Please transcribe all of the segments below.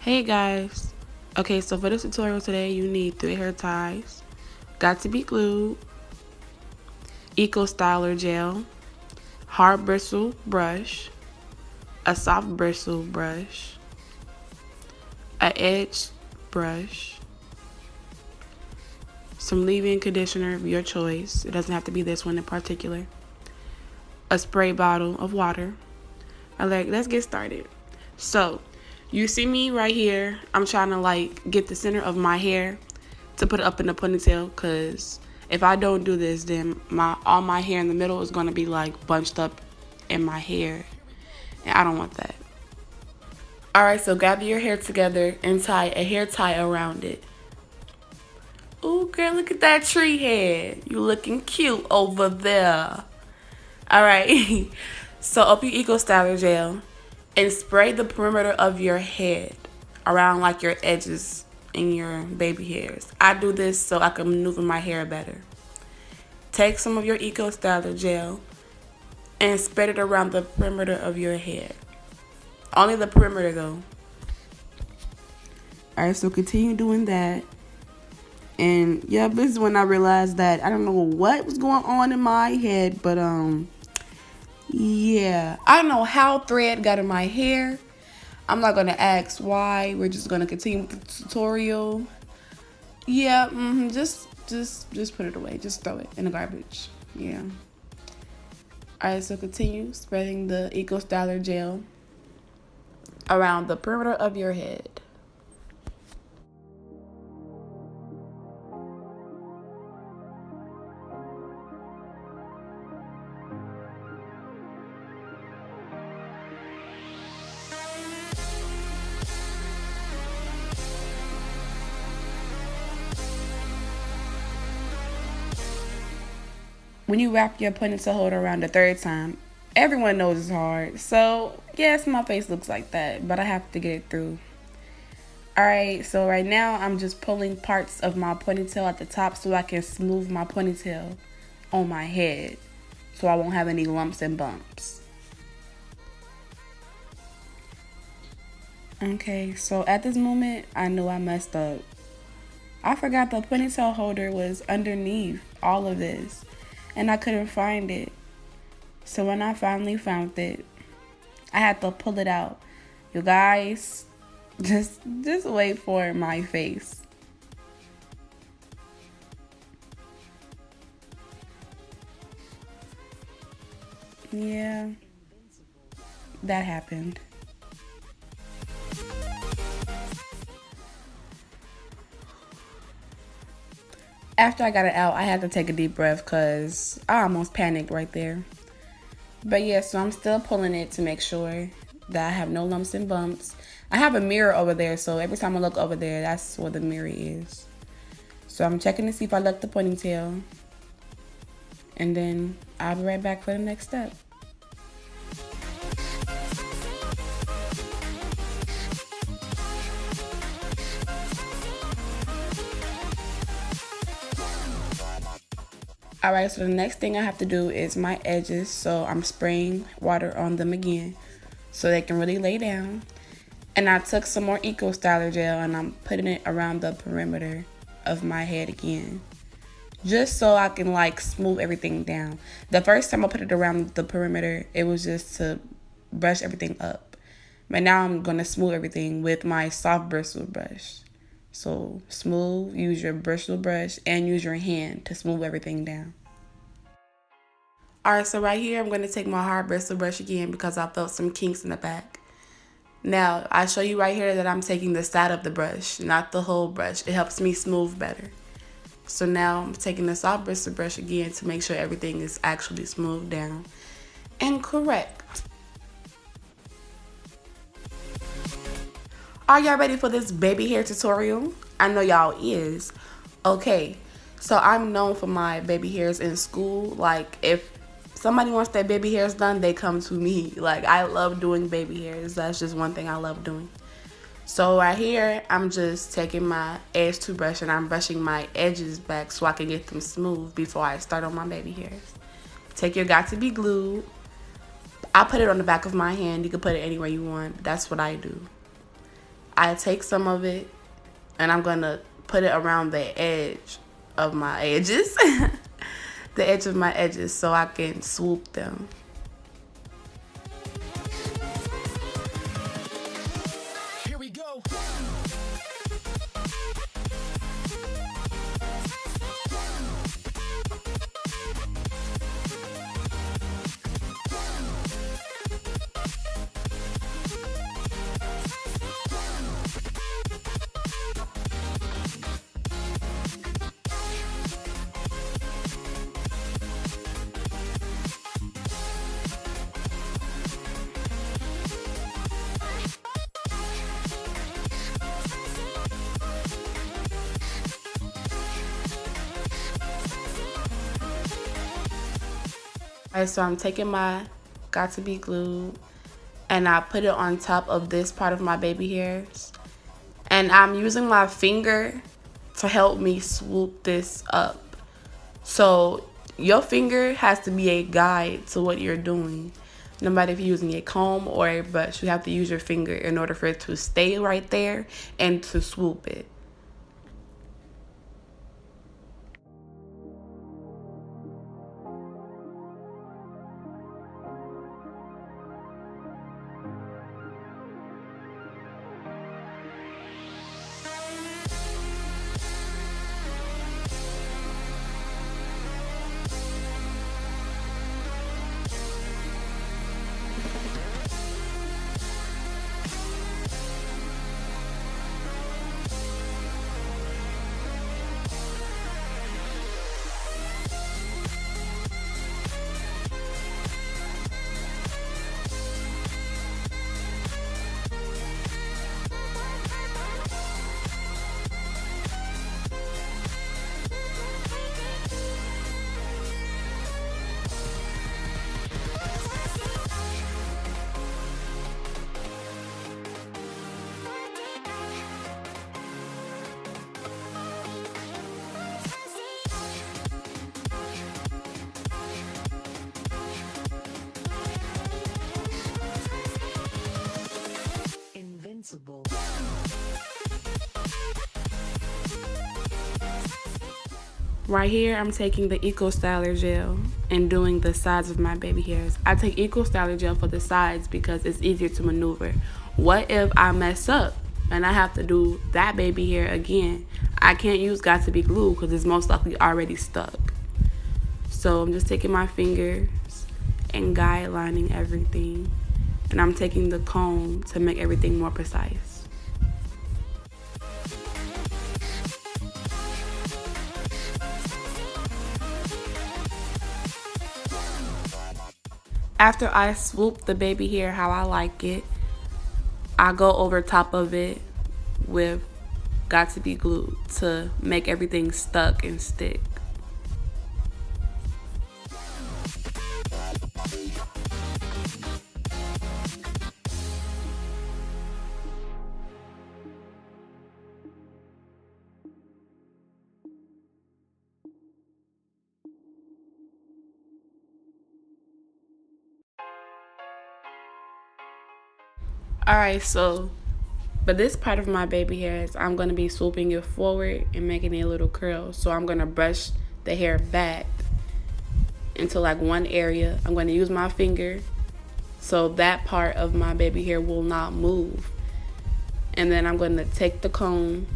Hey guys. Okay, so for this tutorial today, you need 3 hair ties, got to be glued, Eco Styler gel, hard bristle brush, a soft bristle brush, a edge brush, some leave-in conditioner of your choice. It doesn't have to be this one in particular. A spray bottle of water. Let's get started. So, you see me right here. I'm trying to get the center of my hair to put it up in the ponytail, because if I don't do this, then all my hair in the middle is going to be bunched up in my hair, and I don't want that. Alright, so gather your hair together and tie a hair tie around it. Ooh, girl, look at that tree head. You looking cute over there. Alright, so open your Eco Styler gel and spray the perimeter of your head around your edges and your baby hairs. I do this so I can maneuver my hair better. Take some of your Eco Styler gel and spread it around the perimeter of your head. Only the perimeter though. Alright, so continue doing that. And yeah, this is when I realized that I don't know what was going on in my head, but yeah, I don't know how thread got in my hair. I'm not gonna ask why. We're just gonna continue with the tutorial. Yeah, just put it away. Just throw it in the garbage. Yeah. Alright, so continue spreading the Eco Styler gel around the perimeter of your head. When you wrap your ponytail holder around the third time, everyone knows it's hard. So, yes, my face looks like that, but I have to get it through. Alright, so right now I'm just pulling parts of my ponytail at the top so I can smooth my ponytail on my head so I won't have any lumps and bumps. Okay, so at this moment, I know I messed up. I forgot the ponytail holder was underneath all of this, and I couldn't find it. So when I finally found it, I had to pull it out. You guys, just wait for my face. Yeah, that happened. After I got it out, I had to take a deep breath because I almost panicked right there. But yeah, so I'm still pulling it to make sure that I have no lumps and bumps. I have a mirror over there, so every time I look over there, that's where the mirror is. So I'm checking to see if I left the ponytail. And then I'll be right back for the next step. Alright, so the next thing I have to do is my edges. So I'm spraying water on them again so they can really lay down. And I took some more Eco Styler gel and I'm putting it around the perimeter of my head again, just so I can smooth everything down. The first time I put it around the perimeter, it was just to brush everything up. But now I'm going to smooth everything with my soft bristle brush. So smooth, use your bristle brush and use your hand to smooth everything down. Alright, so right here I'm going to take my hard bristle brush again because I felt some kinks in the back. Now, I show you right here that I'm taking the side of the brush, not the whole brush. It helps me smooth better. So now I'm taking the soft bristle brush again to make sure everything is actually smoothed down and correct. Are y'all ready for this baby hair tutorial? I know y'all is. Okay, so I'm known for my baby hairs in school. If somebody wants their baby hairs done, they come to me. I love doing baby hairs. That's just one thing I love doing. So right here, I'm just taking my edge toothbrush and I'm brushing my edges back so I can get them smooth before I start on my baby hairs. Take your got to be glued. I put it on the back of my hand. You can put it anywhere you want. That's what I do. I take some of it and I'm going to put it around the edge of my edges. The edge of my edges so I can swoop them. Here we go. Alright, so I'm taking my Got To Be Glue and I put it on top of this part of my baby hairs. And I'm using my finger to help me swoop this up. So your finger has to be a guide to what you're doing. No matter if you're using a comb or a brush, you have to use your finger in order for it to stay right there and to swoop it. Invincible. Right here, I'm taking the Eco Styler gel and doing the sides of my baby hairs. I take Eco Styler gel for the sides because it's easier to maneuver. What if I mess up and I have to do that baby hair again? I can't use Got To Be Glue because it's most likely already stuck. So I'm just taking my fingers and guidelining everything. And I'm taking the comb to make everything more precise. After I swoop the baby hair how I like it, I go over top of it with Got To Be Glue to make everything stuck and stick. Alright, so but this part of my baby hairs, I'm going to be swooping it forward and making it a little curl. So I'm going to brush the hair back into like one area. I'm going to use my finger so that part of my baby hair will not move. And then I'm going to take the comb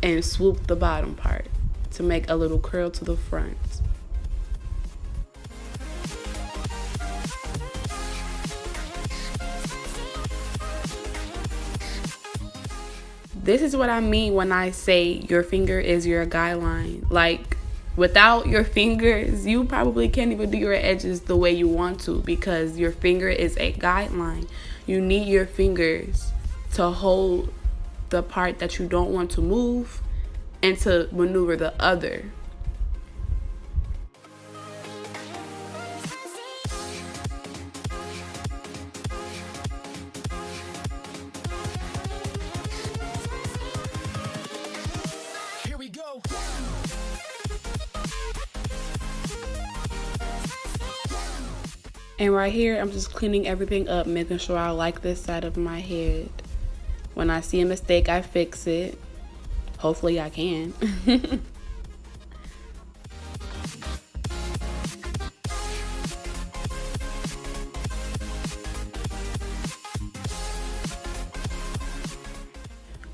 and swoop the bottom part to make a little curl to the front. This is what I mean when I say your finger is your guideline. Like, without your fingers, you probably can't even do your edges the way you want to because your finger is a guideline. You need your fingers to hold the part that you don't want to move and to maneuver the other. And right here, I'm just cleaning everything up, making sure I like this side of my head. When I see a mistake, I fix it. Hopefully I can.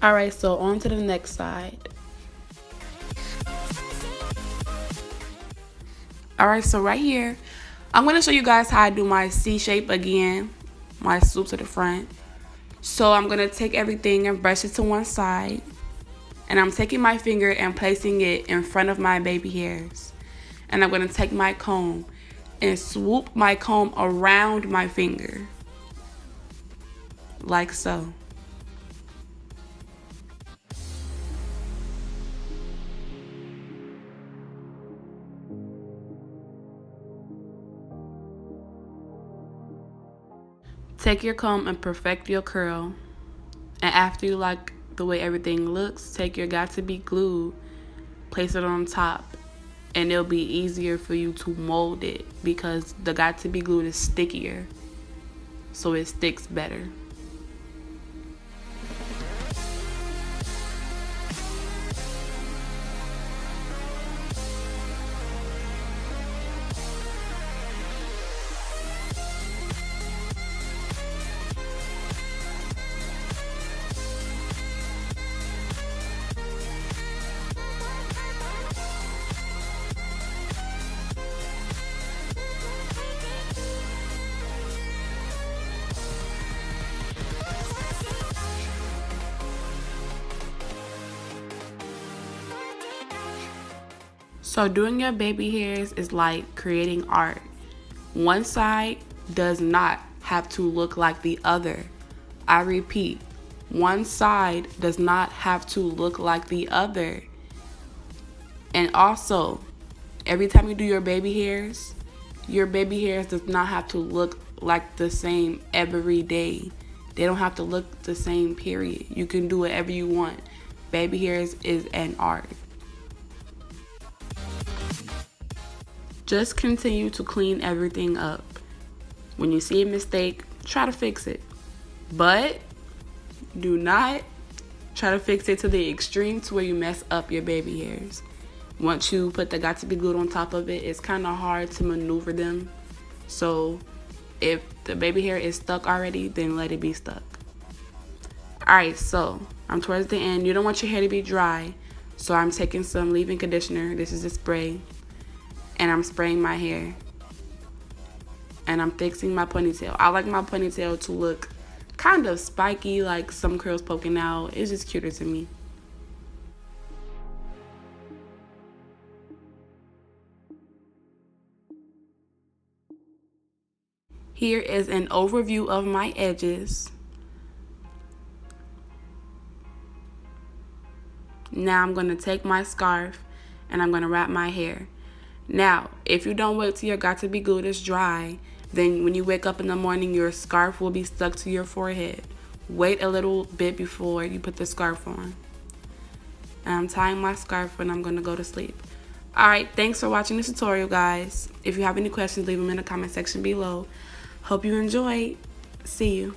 Alright, so on to the next side. Alright, so right here, I'm going to show you guys how I do my C shape again. My swoop to the front. So I'm going to take everything and brush it to one side. And I'm taking my finger and placing it in front of my baby hairs. And I'm going to take my comb and swoop my comb around my finger. Like so. Take your comb and perfect your curl. And after you like the way everything looks, take your got to be glue, place it on top, and it'll be easier for you to mold it because the got to be glue is stickier, so it sticks better. So doing your baby hairs is like creating art. One side does not have to look like the other. I repeat, one side does not have to look like the other. And also, every time you do your baby hairs does not have to look like the same every day. They don't have to look the same, period. You can do whatever you want. Baby hairs is an art. Just continue to clean everything up. When you see a mistake, try to fix it. But do not try to fix it to the extreme to where you mess up your baby hairs. Once you put the got to be glued on top of it, it's kind of hard to maneuver them. So if the baby hair is stuck already, then let it be stuck. Alright, so I'm towards the end. You don't want your hair to be dry. So I'm taking some leave-in conditioner. This is a spray. And I'm spraying my hair. And I'm fixing my ponytail. I like my ponytail to look kind of spiky, like some curls poking out. It's just cuter to me. Here is an overview of my edges. Now I'm going to take my scarf and I'm going to wrap my hair. Now, if you don't wait till your got to be glued is dry, then when you wake up in the morning, your scarf will be stuck to your forehead. Wait a little bit before you put the scarf on. And I'm tying my scarf when I'm going to go to sleep. Alright, thanks for watching this tutorial, guys. If you have any questions, leave them in the comment section below. Hope you enjoyed. See you.